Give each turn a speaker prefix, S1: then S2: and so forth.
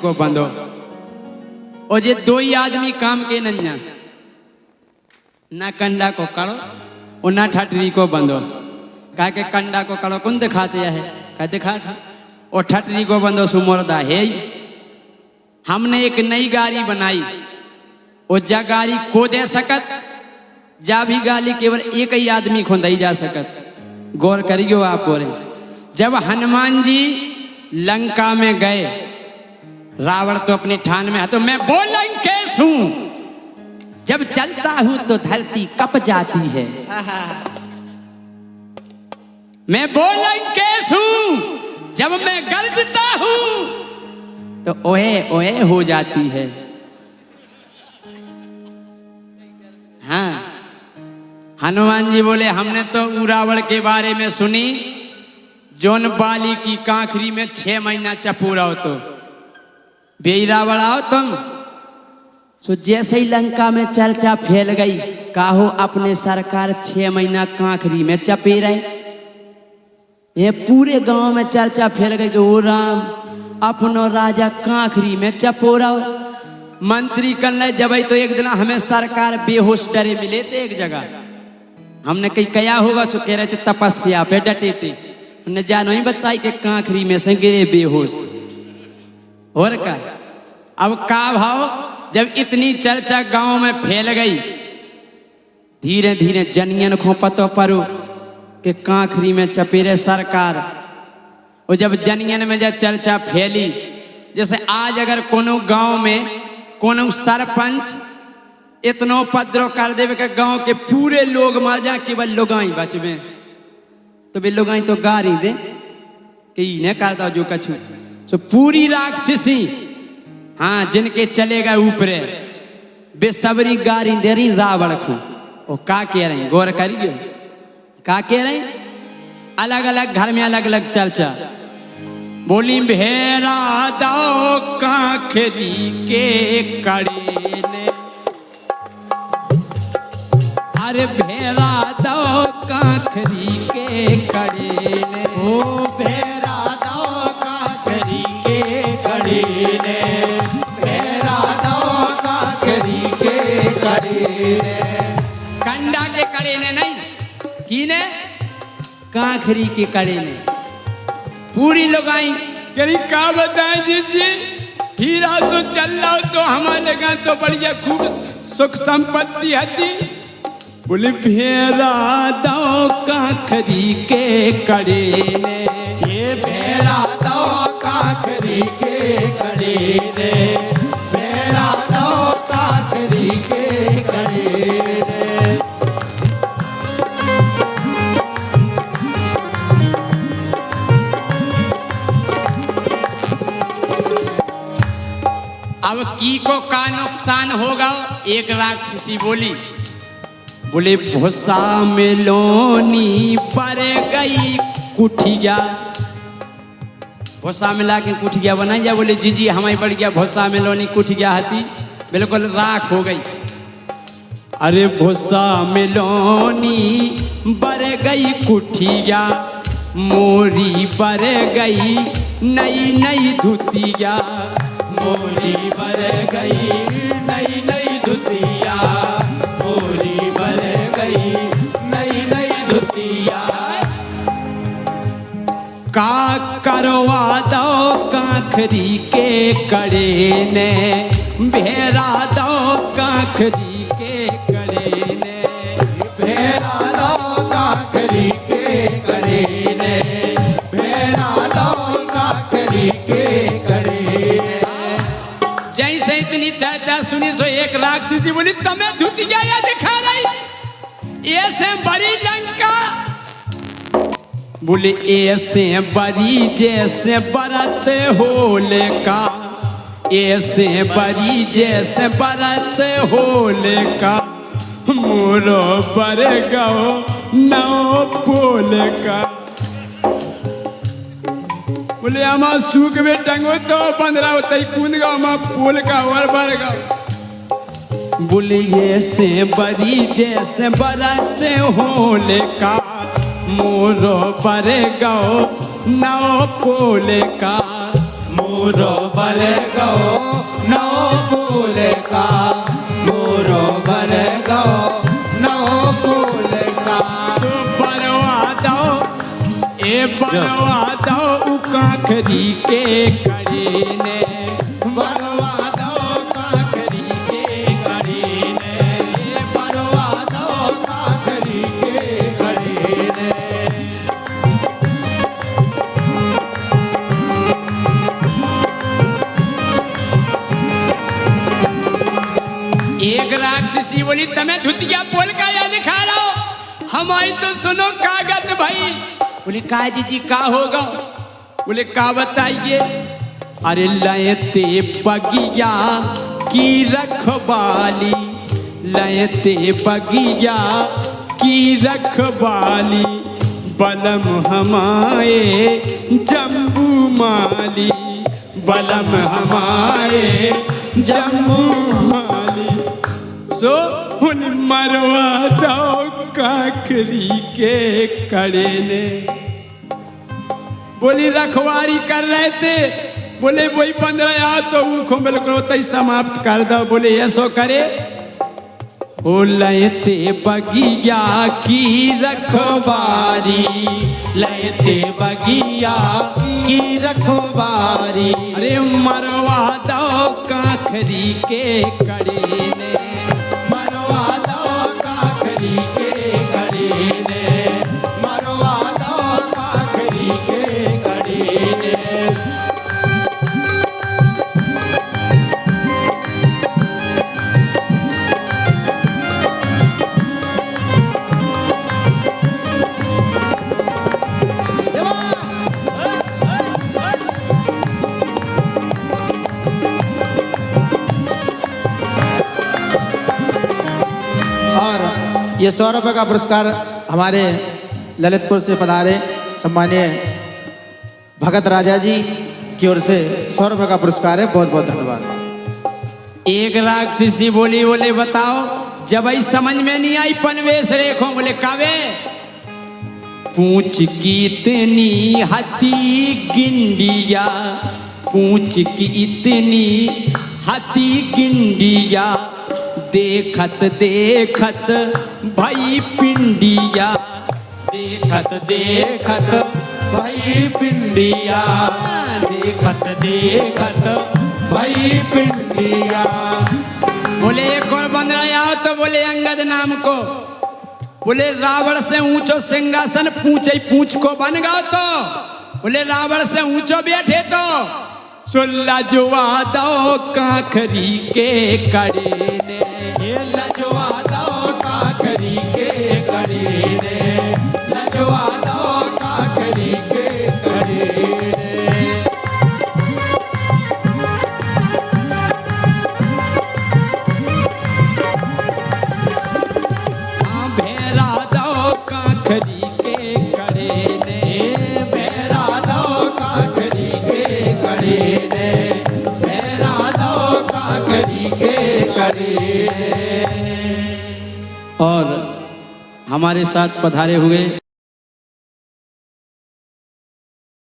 S1: को बंदो और जे दो ही आदमी काम के नन्या ना कंडा को कड़ो और ना ठटरी को बंदो कहा के कंडा को कड़ो कौन दिखाते है कहा दिखाते और ठटरी को बंदो सुमरदा है। हमने एक नई गाड़ी बनाई और जा गाड़ी को दे सकत जा भी गाली केवल एक ही आदमी को दई जा सकत। गौर करियो आप। और जब हनुमान जी लंका में गए रावण तो अपने ठान में है तो मैं वो लंकेश हूं जब चलता हूं तो धरती कप जाती है। मैं वो लंकेश हूं जब मैं गरजता हूं तो ओए ओए हो जाती है। हाँ हनुमान जी बोले हमने तो रावण के बारे में सुनी जोन बाली की कांखरी में 6 महीना चपूरा हो तो बेईरावण आओ तुम। तो जैसे ही लंका में चर्चा फैल गई काहो अपने सरकार 6 महीना कांखरी में चपे रहे। ये पूरे गांव में चर्चा फैल गई कि ओ राम अपनो राजा कांखरी में चपो रहो। मंत्री कल जब तो एक दिन हमें सरकार बेहोश डरे मिले थे एक जगह। हमने कहीं कया होगा तो कह रहे थे तपस्या पे डटे थे। उन्हें जानो ही बताई कि कांखरी में से गिरे बेहोश। और का अब का भाव जब इतनी चर्चा गांव में फैल गई धीरे धीरे जनियन को पतो पड़ो कि कांखरी में चपेरे सरकार। और जब जनियन में जब चर्चा फैली जैसे आज अगर कोनो गांव में कोनो सरपंच इतनो उपद्रव कर देवे कि गांव के पूरे लोग मर जा केवल लोगाई बचवे तो वे लोगाई तो गारी दे कि इन्हें कर दो जो कछु। तो पूरी राक्षसी हाँ जिनके चलेगा ऊपरे बेसबरी गारी दे रही रावण को। वो का कह रही गौर करियो का कह रही अलग अलग घर में अलग अलग चर्चा। बोली भेरा दो कांखरी के कड़े ने अरे भेरा दो कांखरी के कड़े ने
S2: ओ भेरा दो कांखरी के कड़े ने भेरा दो कांखरी के कड़े ने।
S1: कंडा के कड़े ने नहीं कीने कांखरी के कड़े ने। पूरी लोगाई करी का बताएं जी हीरा सो चल रहा तो हमारे लगा तो बढ़िया खूब सुख संपत्ति हती। बोले भेरा दो कांखरी के कड़े ने
S2: ये भेरा दो कांखरी के कड़े ने भेरा दो कांखरी के कड़े ने।
S1: अब की को का नुकसान होगा। एक राक्षसी बोली बोले भूसा में लोनी पर गई कुठिया। भूसा मिला के कुठिया बनाई जा। बोले जी हमारी बढ़ गया भूसा में लोनी कुठिया हती बिल्कुल राख हो गई। अरे भूसा में लोनी बर गई कुठिया मोरी बर गई नई नई धुतिया।
S2: मोरी बर गई नई नई धुतिया मोरी बर गई नई नई धुतिया।
S1: का करवा दो कांखरी के कड़े ने भेरा दो कांखरी के कड़े ने
S2: भेरा दो कांखरी के कड़े ने भेरा दो कांखरी के कड़े ने।
S1: जैसे इतनी चर्चा सुनी तो एक राक्षसी बोली तुम्हें धुतिया या दिखा रही ऐसे बड़ी लंका। बोले ऐसे बड़ी जैसे बरत होले का ऐसे बड़ी जैसे बरत होले का मोरो पर गो नौ पोले का। बोले आमा सूख में टंगो तो 15 होता ही कूद गो मा पोल का और बर गो। बोले ऐसे बड़ी जैसे बरत होले का मोरो पर गो नौ पोले का।
S2: मोरो बर गो नौ फूल का, मोरो बर गो नौ फूल का।
S1: तो बनवा दो ए बनवा दो उ काखरी के कड़ी ने,
S2: बनवा दो काखरी के कड़ी ने, बनवा दो काखरी के कड़ी ने।
S1: एक राक्षसी बोली तमें धुतिया बोल का या दिखा रहा हो, हमारी तो सुनो कागज भाई। बोले काजी जी का होगा? बोले का बताइए? अरे लयते बगिया की रखवाली, लयते बगिया की रखवाली, बलम हमारे जम्बू माली, बलम हमारे जम्बू माली। सो उन मरवा दो काखरी के कड़े ने। बोली रखवारी कर रहे थे, बोले वही 15 तो उनको बिल्कुल तई समाप्त कर दो। बोले ऐसो करे, ओ लयते बगिया की
S2: रखवारी, लयते बगिया की रखवारी।
S1: अरे मरवा दो काखरी के कड़े ने,
S2: मरवा दो काखरी के कड़ी ने, मरवा दो काखरी के कड़ी ने। और ये 100 रुपये का पुरस्कार हमारे ललितपुर से पधारे सम्मानीय भगत राजा जी की ओर से 100 रुपये का पुरस्कार है। बहुत बहुत धन्यवाद।
S1: एक राक्षसी बोली, बोले बताओ जब आई समझ में नहीं आई पनवेश रेखो। बोले कावे? पूछ की इतनी हती गिंडिया, पूछ की इतनी हती गिंडिया, देखत देखत भाई पिंडिया, देखत
S2: देखत भाई पिंडिया, देखत देखत भाई पिंडिया।
S1: बोले एक और बन रहा आओ तो बोले अंगद नाम को। बोले रावण से ऊंचो सिंहासन पूछे पूछ को बन गओ तो। बोले रावण से ऊंचो बैठे तो सुल्ला जुआ दो काखरी के कड़े ने,
S2: लजवा दो काखरी के कड़ी ने, लजवा दो काखरी के कड़ी ने।
S1: भेरा दो काखरी के कड़े ने,
S2: भेरा दो काखरी के कड़ी ने, भेरा दो काखरी के कड़ी ने।
S1: और हमारे साथ पधारे हुए